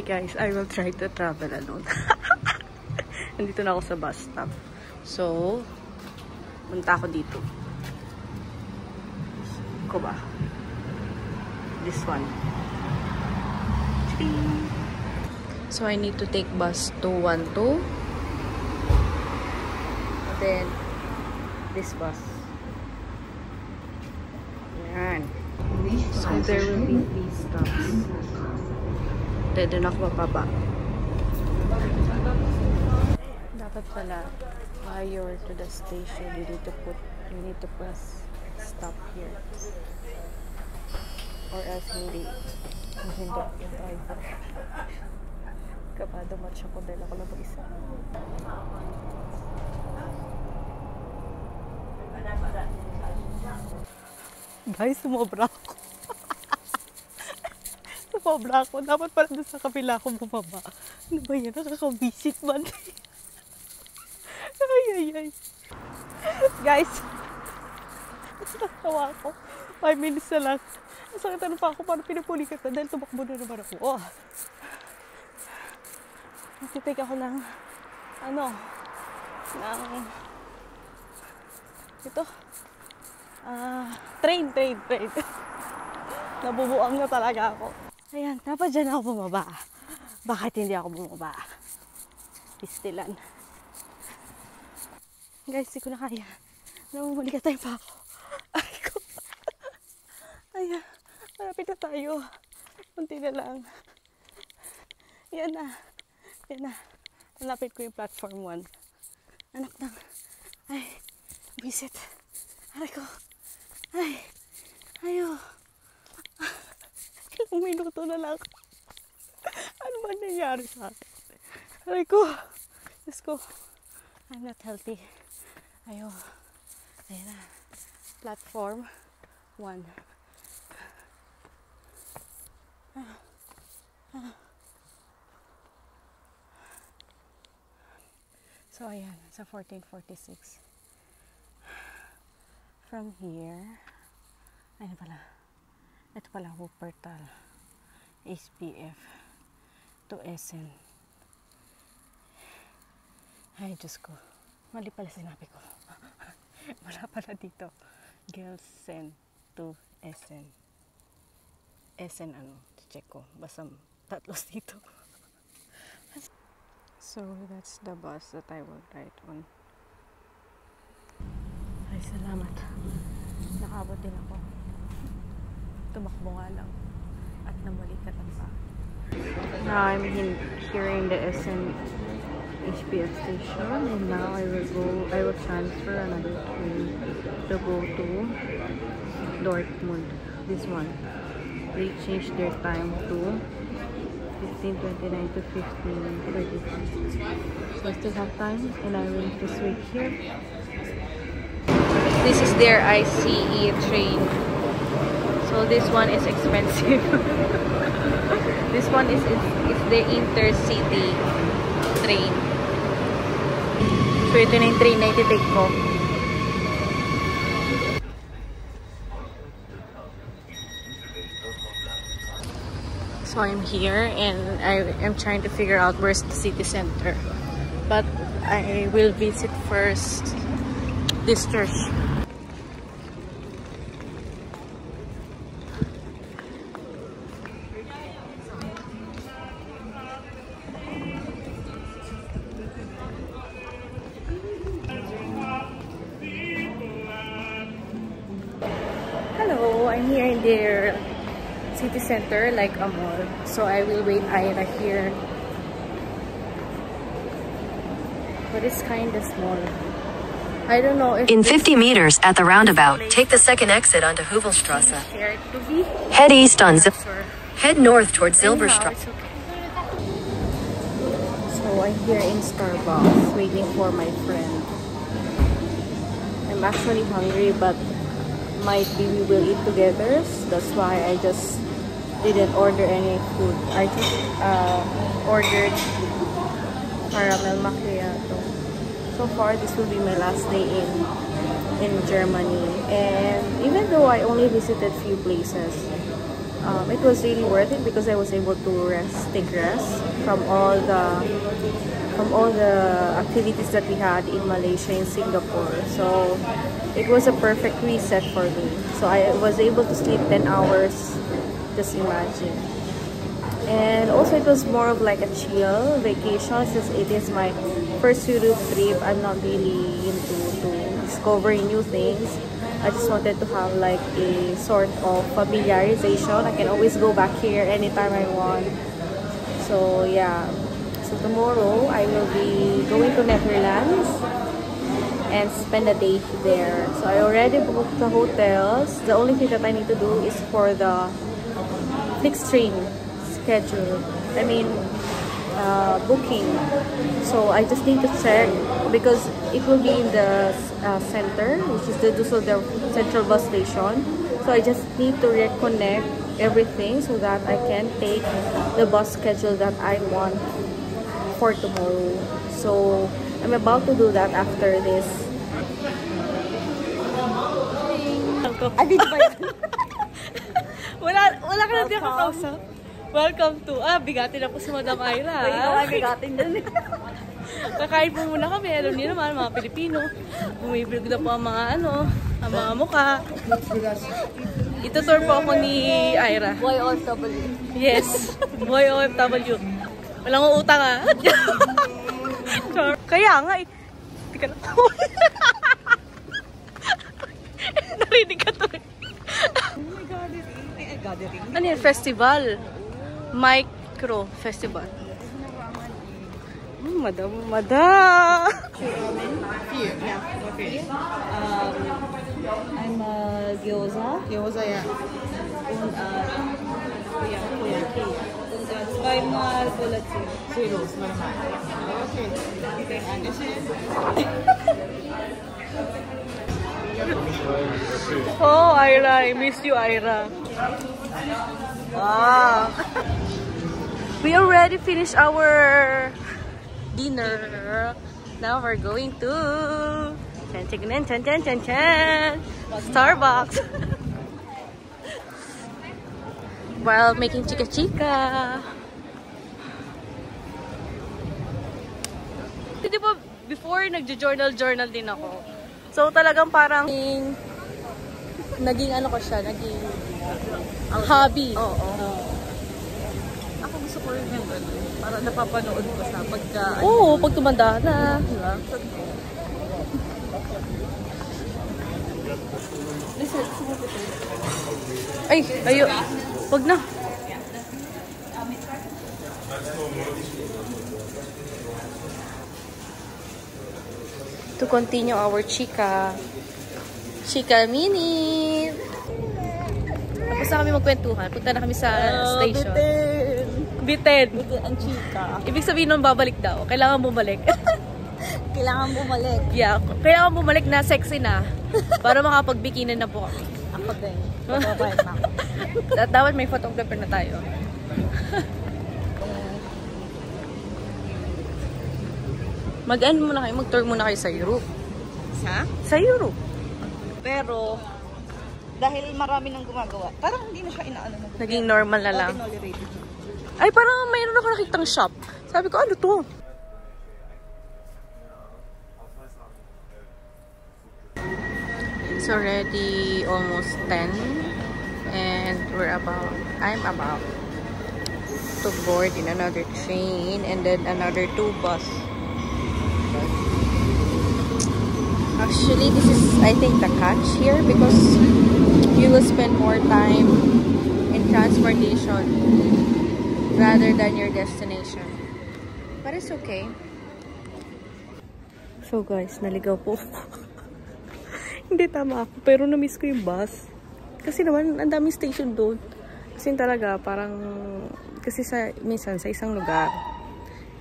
guys, I will try to travel alone. Nandito na ako sa bus stop. So, punta ako dito. Ko ba? This one. So, I need to take bus 212. Then, this bus. Yan. So, there will be 3 stops. Doon ako mapaba. Dapat pala, prior to the station, you need to press stop here. Or else hindi yung driver. Kapado match ako dahil ako lang mag-isa. Guys, sumobra ako. Sumobra ako. Dapat pala doon sa kapila ako bumaba. Ano ba yan? Nakaka-visit man. Ay. Guys, natawa ako. 5 minutes na lang. Masakit na pa ako. Parang pinapulikat na dahil tumakbo na naman ako. Oh. Magtitake ako ng ito train. Nabubuang na talaga ako. Ayan, dapat dyan ako bumaba. Bakit hindi ako bumaba? Pistilan. Guys, hindi ko na kaya. Namumulikatay pa ako. Ay ko. Ayan, malapit na tayo. Kunti na lang. Yan na. Malapit ko yung platform 1. Anak ng. Ay, visit. Aray ko. Ayo. Ilang minuto na lang. Ano ba nangyari sa akin? Aray ko. Diyos ko. I'm not healthy. Ayo. Ayan na. Platform 1. So, ayan. Sa 1446. From here, ano pala? Ito pala, Wuppertal. SPF to Essen. Ay, Diyos ko. Mali pala sinabi ko. Wala pala dito. Gelsen to Essen. Essen check ko. Basta tatlos dito. So, that's the bus that I will ride on. Ay, salamat. Nakabot din ako. Tumakbo nga lang. At nabalikatan pa. Now I'm here in the Essen HPF station, and now I will transfer another train to go to Dortmund. This one. They changed their time to 15:29 to 15:35. So I still have time, and I will just wait here. This is their ICE train. So this one is expensive. This one is the intercity train. So ito na yung train na iti-take ko. So I'm here and I am trying to figure out where's the city center. But I will visit first this church. Hello, I'm here in their city center, like a mall. So I will wait Ira here. But it's kind of small. I don't know if... In 50 meters at the roundabout, take the second exit onto Hüvelstrasse. Head east on Head north towards Silberstrasse. Okay. So I'm here in Starbucks waiting for my friend. I'm actually hungry, but might be we will eat together. That's why I just didn't order any food. I just ordered caramel macchiato. So far, this will be my last day in Germany. And even though I only visited few places, it was really worth it because I was able to take rest from all the activities that we had in Malaysia and Singapore. So it was a perfect reset for me. So I was able to sleep 10 hours, just imagine. And also it was more of like a chill vacation since it is my first Europe trip. I'm not really into discovering new things. I just wanted to have like a sort of familiarization. I can always go back here anytime I want. So yeah. So tomorrow I will be going to Netherlands and spend a day there. So I already booked the hotels. The only thing that I need to do is for the Flixtrain schedule. I mean booking. So I just need to check because it will be in the center, which is the Düsseldorf Central Bus Station. So I just need to reconnect everything so that I can take the bus schedule that I want for tomorrow. So I'm about to do that after this. wala ka na din kakausap. Welcome to, bigatin na po si Madam Ira. Ikaw ay bigatin din. Kakain po muna kami. Alam niyo naman, mga Pilipino. Bumibilog na po ang mga ang mga mukha. Itutour po ako ni Ira. Boy OFW. Yes, boy OFW. Walang uutang Kaya nga eh. Hindi ka na. Narinig ka to eh. Ano yan? Festival. Micro Festival. Madam. Here, yeah. Okay. I'm gyoza. Gyoza, yeah. Und Koyaki. Und zweimal Bulatzi. Zeros, normal. Okay. Dankeschön. Oh, Ira. I miss you, Ira. Wow. We already finished our dinner. Now we're going to Starbucks while making chika. Di ba before nagjo-journal din ako. So talagang parang naging ano ko siya, naging hobby. Oo. Ako gusto ko rin yung gano'n. Para napapanood ko sa pagka... Oo, pag tumanda na. Diba? Ayo. Wag na. To continue our chika minute. Tapos na kami magkwentuhan. Punta na kami sa station. Bitin. ang chika. Ibig sabihin nun babalik daw. Kailangan bumalik. Kailangan bumalik. Yeah. Kailangan bumalik na sexy na. Para makapagbikinan na po kami. Ako din. Bababayad na ako. Dapat may photographer na tayo. Mag-end muna kayo. Mag-tour muna kayo sa Europe. Sa Europe. Pero, dahil marami nang gumagawa, parang hindi na siya inaano na. Naging normal na lang. Tolerated. Ay, parang mayroon ako nakitang shop. Sabi ko, ano to? It's already almost 10. And I'm about to board in another train and then another 2 bus. Actually, this is, I think, the catch here because you will spend more time in transportation rather than your destination. But it's okay. So guys, naligaw po. Hindi tama ako, pero na-miss ko yung bus. Kasi naman, ang daming station doon. Kasi talaga, parang, kasi minsan sa isang lugar,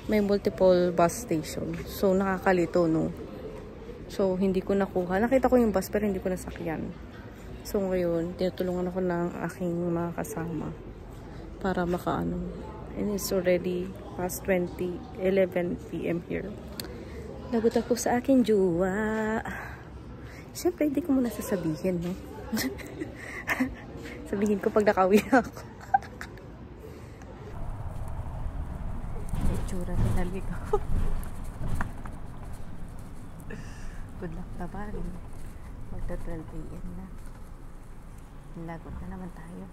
may multiple bus station. So, nakakalito, no? So, hindi ko nakuha. Nakita ko yung bus, pero hindi ko nasakyan. So, ngayon, tinutulungan ako ng aking mga kasama para makaano. And it's already past 11 PM here. Lagot ako sa aking jowa. Siyempre, hindi ko muna sasabihin, no? Sabihin ko pag nakauwi ako. itsura ni naligo. Good luck pa pa rin. Magta 12 AM na. Lagot na naman tayo.